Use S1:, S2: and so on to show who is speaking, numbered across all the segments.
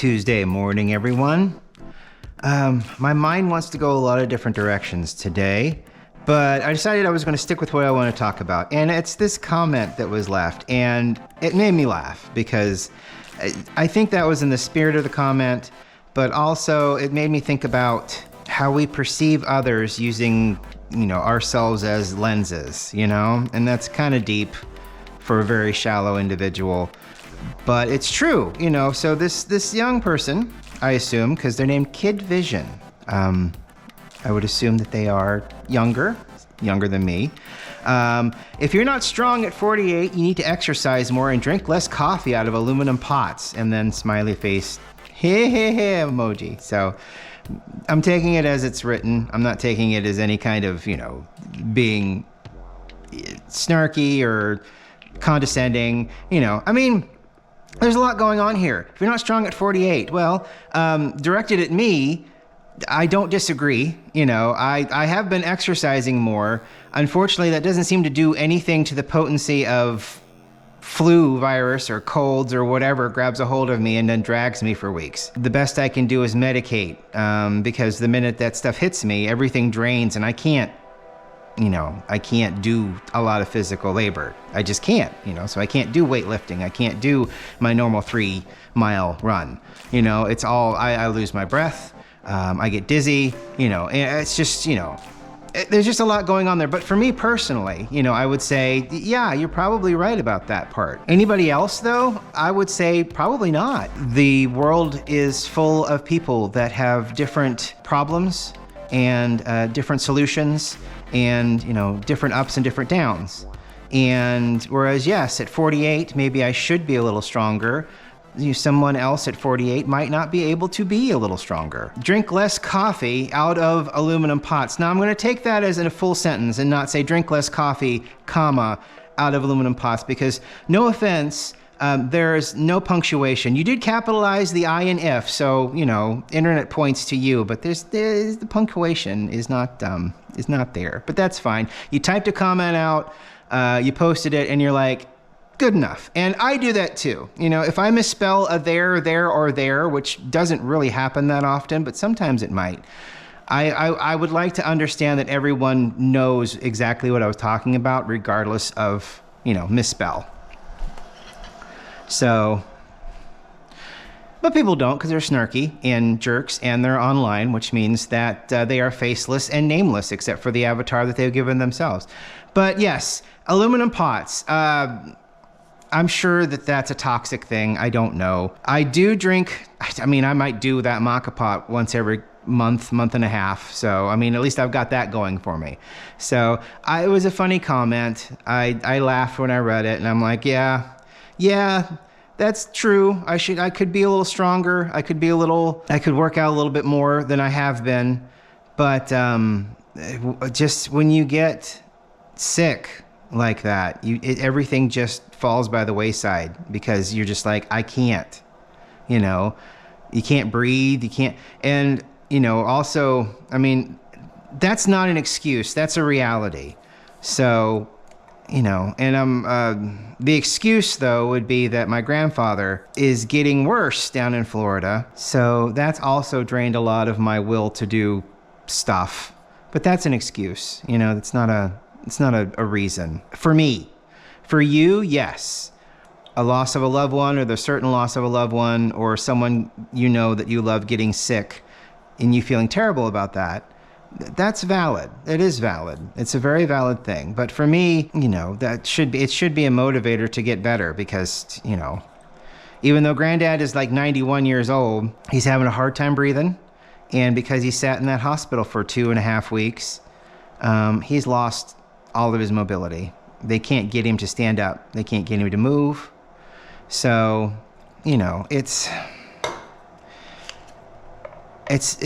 S1: Tuesday morning, everyone. My mind wants to go a lot of different directions today, but I decided I was going to stick with what I want to talk about. And it's this comment that was left, and it made me laugh because I think that was in the spirit of the comment, but also it made me think about how we perceive others using, ourselves as lenses, and that's kind of deep for a very shallow individual. But it's true, so this young person, I assume, because they're named Kid Vision, I would assume that they are younger than me. If you're not strong at 48, you need to exercise more and drink less coffee out of aluminum pots, and then smiley face, hey, emoji. So I'm taking it as it's written. I'm not taking it as any kind of, being snarky or condescending, there's a lot going on here. If you're not strong at 48, well, directed at me, I don't disagree. I have been exercising more. Unfortunately, that doesn't seem to do anything to the potency of flu virus or colds or whatever grabs a hold of me and then drags me for weeks. The best I can do is medicate, because the minute that stuff hits me, everything drains and I can't do a lot of physical labor. I just can't, so I can't do weightlifting. I can't do my normal 3-mile run. It's all, I lose my breath. I get dizzy, and it's just, there's just a lot going on there. But for me personally, I would say, yeah, you're probably right about that part. Anybody else though? I would say probably not. The world is full of people that have different problems and different solutions and, different ups and different downs. And whereas, yes, at 48, maybe I should be a little stronger, someone else at 48 might not be able to be a little stronger. Drink less coffee out of aluminum pots. Now I'm going to take that as in a full sentence and not say drink less coffee, comma, out of aluminum pots, because no offense, there's no punctuation. You did capitalize the I and if, so, internet points to you, but there's the punctuation is not there, but that's fine. You typed a comment out, you posted it, and you're like, good enough. And I do that too. If I misspell a there, or there, which doesn't really happen that often, but sometimes it might, I would like to understand that everyone knows exactly what I was talking about, regardless of, misspell. So, but people don't, because they're snarky and jerks, and they're online, which means that they are faceless and nameless, except for the avatar that they've given themselves. But yes, aluminum pots. I'm sure that that's a toxic thing. I don't know. I do drink, I might do that maca pot once every month and a half. So, at least I've got that going for me. So it was a funny comment. I laughed when I read it, and I'm like, yeah, that's true. I could be a little stronger. I could work out a little bit more than I have been. But just when you get sick like that, everything just falls by the wayside, because you're just like, I can't, you can't breathe. You can't. And, also, that's not an excuse. That's a reality. So, and the excuse though would be that my grandfather is getting worse down in Florida. So that's also drained a lot of my will to do stuff, but that's an excuse. It's not a reason for me. For you, yes, a loss of a loved one, or the certain loss of a loved one, or someone that you love getting sick and you feeling terrible about that. That's valid. It is valid. It's a very valid thing. But for me, it should be a motivator to get better, because, even though Granddad is like 91 years old, he's having a hard time breathing. And because he sat in that hospital for 2.5 weeks, he's lost all of his mobility. They can't get him to stand up. They can't get him to move. So, it's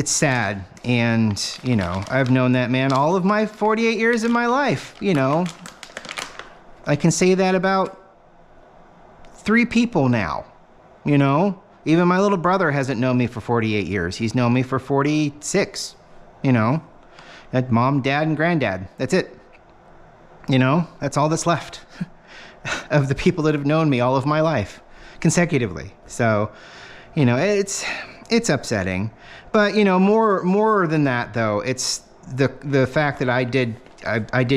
S1: sad. And, I've known that man all of my 48 years of my life. I can say that about 3 people now, Even my little brother hasn't known me for 48 years. He's known me for 46, That mom, dad, and granddad. That's it. That's all that's left of the people that have known me all of my life consecutively. So, You know, it's upsetting. But, you know, more than that, though, it's the fact that I did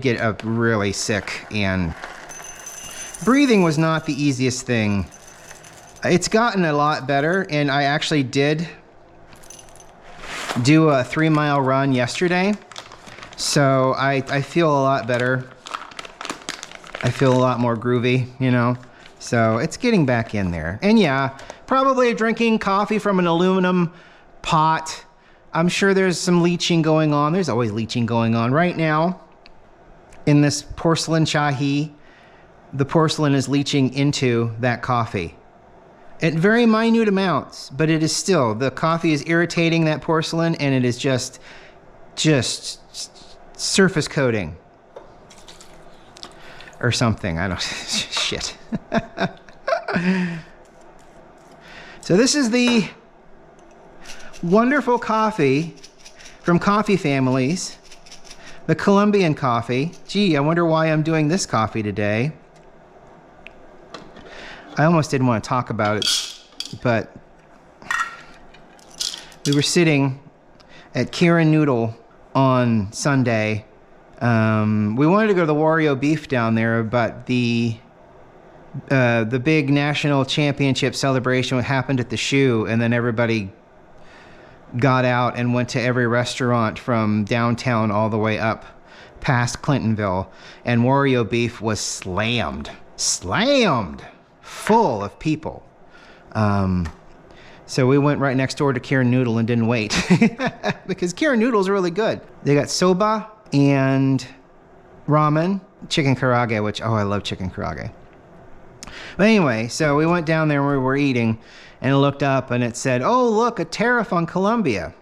S1: get really sick, and breathing was not the easiest thing. It's gotten a lot better, and I actually did do a 3-mile run yesterday. So I feel a lot better. I feel a lot more groovy, you know? So it's getting back in there. And yeah, probably drinking coffee from an aluminum pot. I'm sure there's some leaching going on. There's always leaching going on. Right now, in this porcelain shahi, the porcelain is leaching into that coffee at very minute amounts, but it is still, the coffee is irritating that porcelain, and it is just surface coating or something. I don't, shit. So this is the wonderful coffee from Coffee Families, the Colombian coffee. Gee, I wonder why I'm doing this coffee today. I almost didn't want to talk about it, but we were sitting at Kieran Noodle on Sunday. We wanted to go to the Wario Beef down there, but the big national championship celebration happened at the Shoe, and then everybody got out and went to every restaurant from downtown all the way up past Clintonville, and Wario Beef was slammed full of people. So we went right next door to Kieran Noodle and didn't wait because Kieran Noodle's really good. They got soba and ramen, chicken karage, which, oh, I love chicken karage. But anyway, so we went down there and we were eating, and looked up and it said, oh, look, a tariff on Colombia.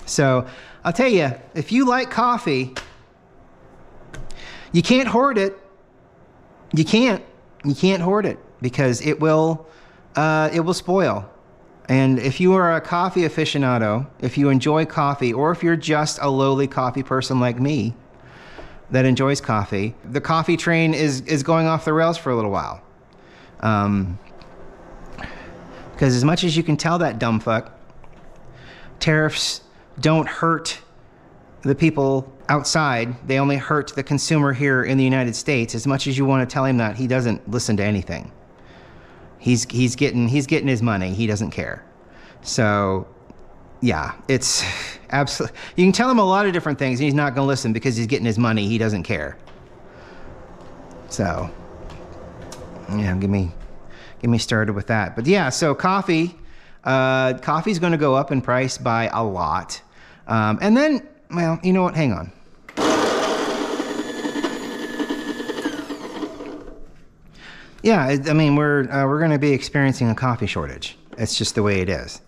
S1: So I'll tell you, if you like coffee, you can't hoard it. You can't hoard it, because it will spoil. And if you are a coffee aficionado, if you enjoy coffee, or if you're just a lowly coffee person like me that enjoys coffee, the coffee train is going off the rails for a little while. Because as much as you can tell that dumb fuck, tariffs don't hurt the people outside. They only hurt the consumer here in the United States. As much as you want to tell him that, he doesn't listen to anything. He's getting his money. He doesn't care. So, yeah, it's absolutely. You can tell him a lot of different things, and he's not going to listen because he's getting his money. He doesn't care. So, yeah, get me started with that. But yeah, so coffee's going to go up in price by a lot, and then, well, you know what? Hang on. Yeah, I mean, we're going to be experiencing a coffee shortage. It's just the way it is.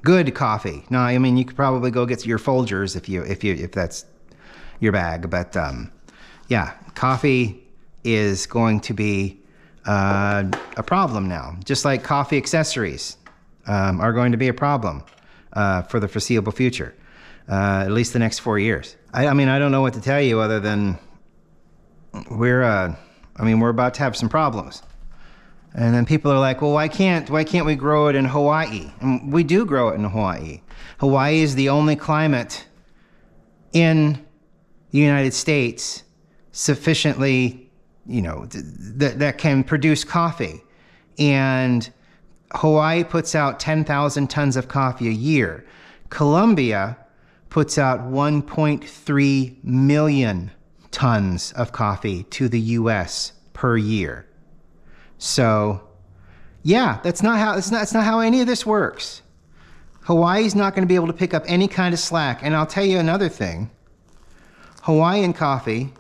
S1: Good coffee. No, I mean, you could probably go get your Folgers if that's your bag. But yeah, coffee is going to be a problem now. Just like coffee accessories are going to be a problem for the foreseeable future, at least the next 4 years. I mean, I don't know what to tell you other than we're about to have some problems. And then people are like, well, why can't we grow it in Hawaii? And we do grow it in Hawaii. Hawaii is the only climate in the United States sufficiently, that can produce coffee. And Hawaii puts out 10,000 tons of coffee a year. Colombia puts out 1.3 million tons of coffee to the U.S. per year. So, yeah, that's not how any of this works. Hawaii's not going to be able to pick up any kind of slack. And I'll tell you another thing. Hawaiian coffee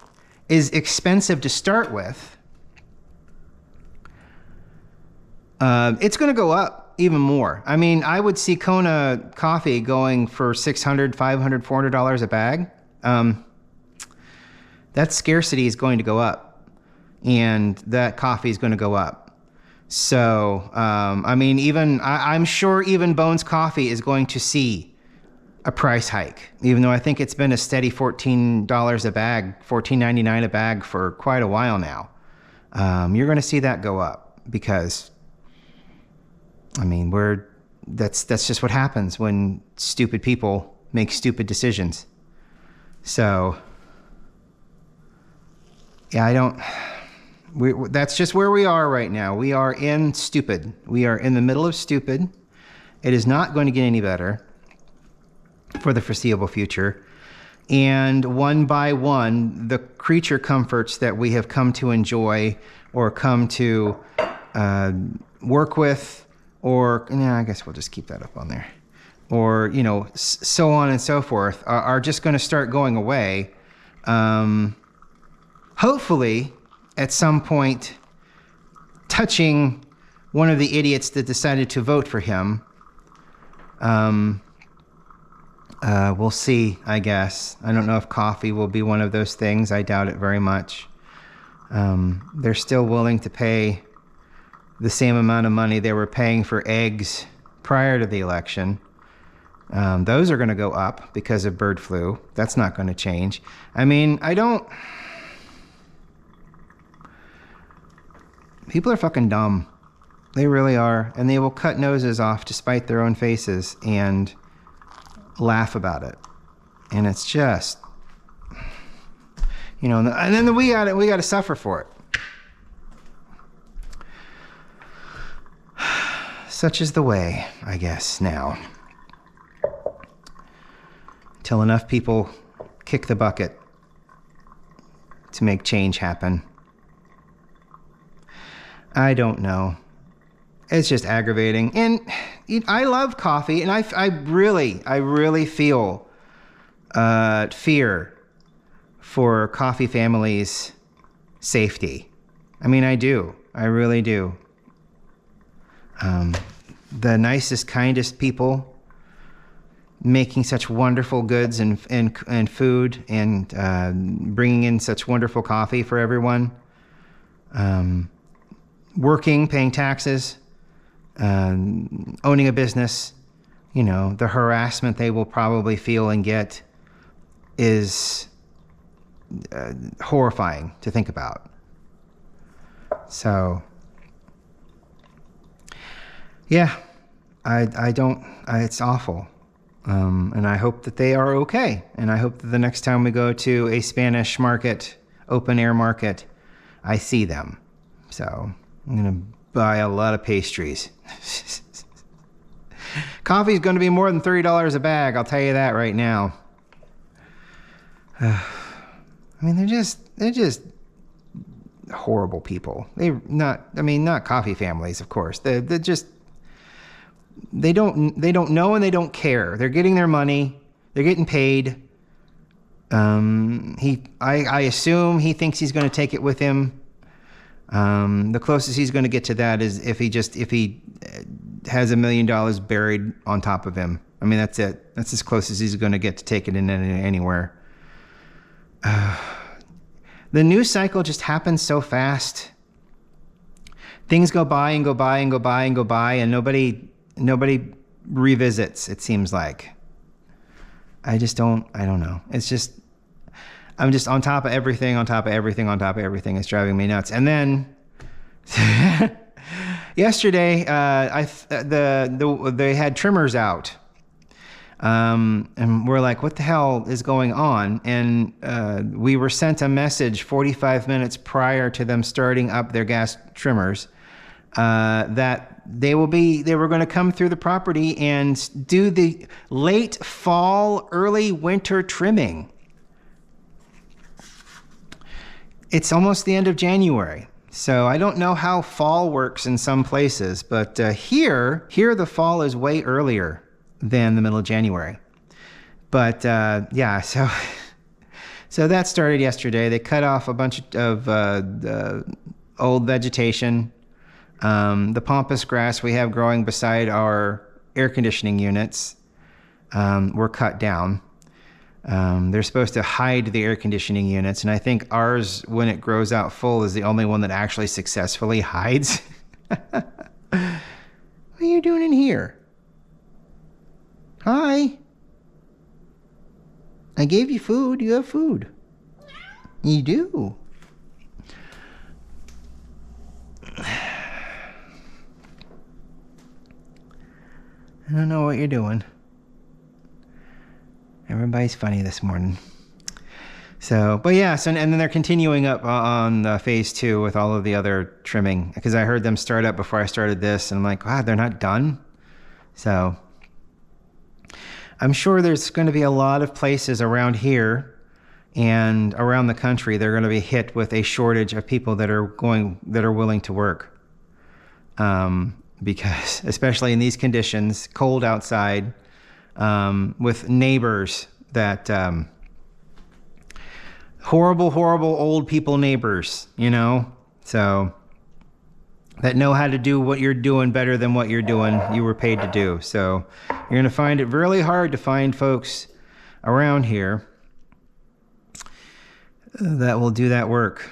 S1: is expensive to start with. It's going to go up even more. I mean, I would see Kona coffee going for $600, $500, $400 a bag. That scarcity is going to go up, and that coffee is going to go up. So, I mean, I'm sure even Bones Coffee is going to see a price hike, even though I think it's been a steady $14 a bag, $14.99 a bag for quite a while now. You're going to see that go up because, I mean, we're that's just what happens when stupid people make stupid decisions. So, yeah, that's just where we are right now. We are in stupid. We are in the middle of stupid. It is not going to get any better for the foreseeable future. And one by one, the creature comforts that we have come to enjoy or come to work with, or, I guess we'll just keep that up on there, or, so on and so forth, are just going to start going away. Hopefully, at some point, touching one of the idiots that decided to vote for him. We'll see, I guess. I don't know if coffee will be one of those things. I doubt it very much. They're still willing to pay the same amount of money they were paying for eggs prior to the election. Those are going to go up because of bird flu. That's not going to change. People are fucking dumb. They really are. And they will cut noses off to spite their own faces and laugh about it. And it's just, and then we got to suffer for it. Such is the way, I guess, now. Till enough people kick the bucket to make change happen. I don't know. It's just aggravating. And I love coffee, and I really feel fear for coffee families' safety. I do. I really do. The nicest, kindest people making such wonderful goods and food and bringing in such wonderful coffee for everyone. Working, paying taxes, owning a business, the harassment they will probably feel and get is horrifying to think about. So, yeah, it's awful. And I hope that they are okay. And I hope that the next time we go to a Spanish market, open air market, I see them. So I'm going to buy a lot of pastries. Coffee is going to be more than $30 a bag. I'll tell you that right now. They're just horrible people. Not coffee families, of course. They're just, they don't know and they don't care. They're getting their money. They're getting paid. I assume he thinks he's going to take it with him. The closest he's going to get to that is if he has $1 million buried on top of him. That's it. That's as close as he's going to get to take it in anywhere. The news cycle just happens so fast. Things go by and go by and go by and go by, and nobody revisits, it seems like. I don't know. It's just, I'm just on top of everything, on top of everything, on top of everything. It's driving me nuts. And then yesterday, they had trimmers out. And we're like, what the hell is going on? And we were sent a message 45 minutes prior to them starting up their gas trimmers that they were going to come through the property and do the late fall, early winter trimming. It's almost the end of January. So I don't know how fall works in some places, but here the fall is way earlier than the middle of January. But yeah, so that started yesterday. They cut off a bunch of old vegetation. The pampas grass we have growing beside our air conditioning units were cut down. They're supposed to hide the air conditioning units, and I think ours, when it grows out full, is the only one that actually successfully hides. What are you doing in here? Hi. I gave you food. You have food. You do. I don't know what you're doing. Everybody's funny this morning. So, but yeah, so, and then they're continuing up on phase 2 with all of the other trimming, because I heard them start up before I started this, and I'm like, wow, they're not done. So I'm sure there's going to be a lot of places around here and around the country that are going to be hit with a shortage of people that are willing to work. Because especially in these conditions, cold outside, with neighbors that, horrible old people neighbors, so that know how to do what you're doing better than what you were paid to do. So you're going to find it really hard to find folks around here that will do that work.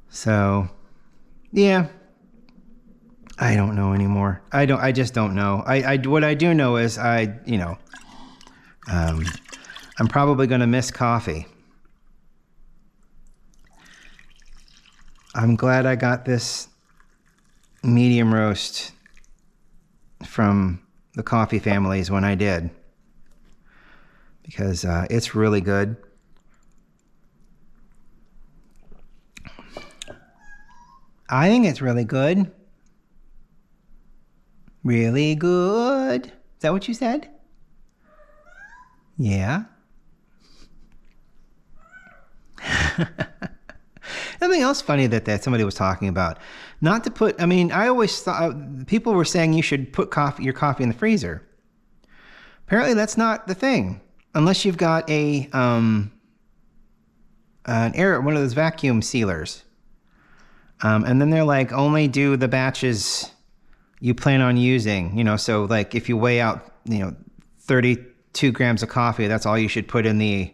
S1: So yeah, I don't know anymore. I just don't know. What I do know is I'm probably going to miss coffee. I'm glad I got this medium roast from the coffee families when I did, because it's really good. I think it's really good. Really good. Is that what you said? Yeah. Something else funny that somebody was talking about. Not to put, I always thought, people were saying you should put your coffee in the freezer. Apparently that's not the thing. Unless you've got one of those vacuum sealers. And then they're like, only do the batches you plan on using, so like if you weigh out, 32 grams of coffee, that's all you should put in the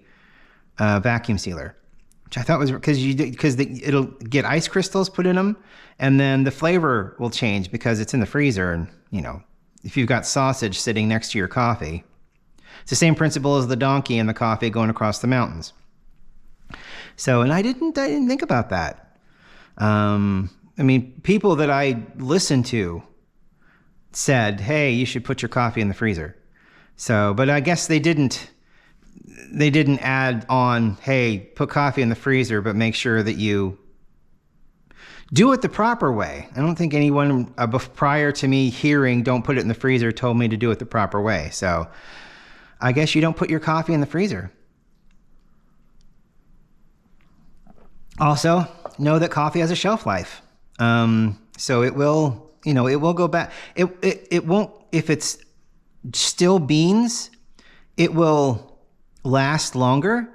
S1: vacuum sealer. Which I thought was because it'll get ice crystals put in them, and then the flavor will change because it's in the freezer. And if you've got sausage sitting next to your coffee, it's the same principle as the donkey and the coffee going across the mountains. So, and I didn't think about that. People that I listened to said, "Hey, you should put your coffee in the freezer." So, but I guess they didn't add on, hey, put coffee in the freezer, but make sure that you do it the proper way. I don't think anyone prior to me hearing don't put it in the freezer told me to do it the proper way. So I guess you don't put your coffee in the freezer. Also, know that coffee has a shelf life. So it will, it will go back. It won't, if it's still beans, it will last longer.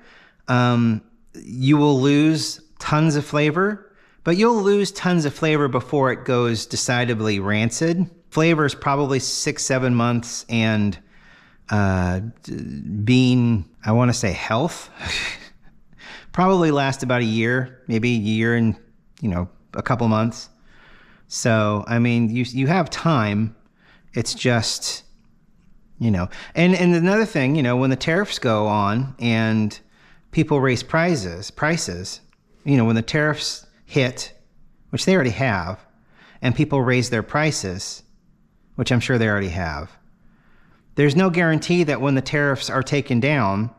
S1: You will lose tons of flavor, but you'll lose tons of flavor before it goes decidedly rancid. Flavor is probably 6-7 months, and bean, I want to say health, probably last about a year, maybe a year and a couple months. So you have time. It's just and another thing, when the tariffs go on and people raise prices, when the tariffs hit, which they already have, and people raise their prices, which I'm sure they already have, there's no guarantee that when the tariffs are taken down,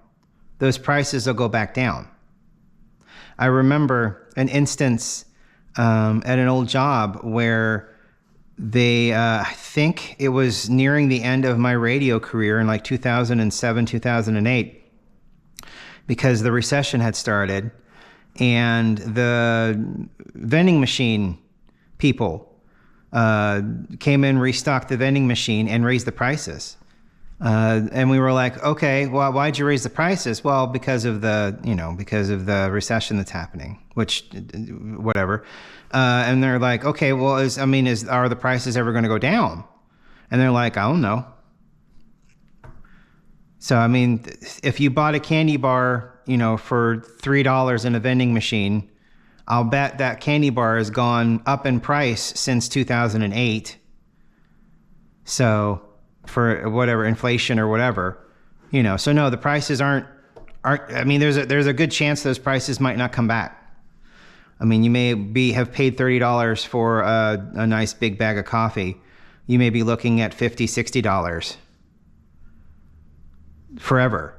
S1: those prices will go back down. I remember an instance at an old job where they, I think it was nearing the end of my radio career in like 2007, 2008, because the recession had started, and the vending machine people came in, restocked the vending machine, and raised the prices. And we were like, okay, well, why'd you raise the prices? Well, because of the recession that's happening, which, whatever. And they're like, okay, well, are the prices ever going to go down? And they're like, I don't know. So, if you bought a candy bar, for $3 in a vending machine, I'll bet that candy bar has gone up in price since 2008. So, for whatever inflation or whatever, so no, the prices aren't, there's a good chance those prices might not come back. You may have paid $30 for a nice big bag of coffee, you may be looking at $50, $60 forever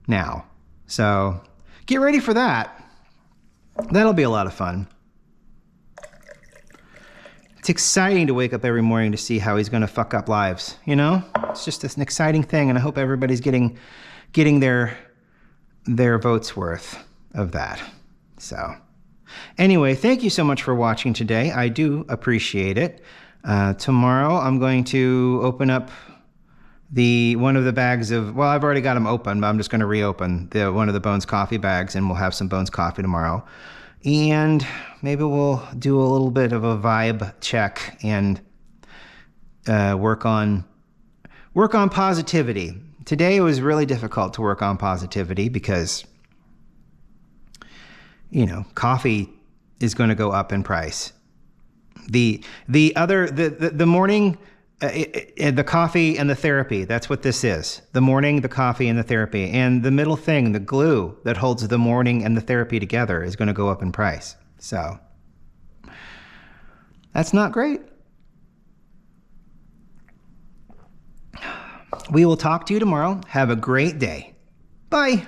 S1: now. So get ready for that. That'll be a lot of fun. It's exciting to wake up every morning to see how he's going to fuck up lives, you know? It's just an exciting thing, and I hope everybody's getting their vote's worth of that. So anyway, thank you so much for watching today. I do appreciate it. Tomorrow I'm going to open up one of the bags of, well, I've already got them open, but I'm just going to reopen one of the Bones Coffee bags, and we'll have some Bones Coffee tomorrow. And maybe we'll do a little bit of a vibe check and work on positivity. Today it was really difficult to work on positivity because, you know, coffee is going to go up in price. The morning, the coffee and the therapy, that's what this is. The morning, the coffee, and the therapy. And the middle thing, the glue that holds the morning and the therapy together, is going to go up in price. So that's not great. We will talk to you tomorrow. Have a great day. Bye.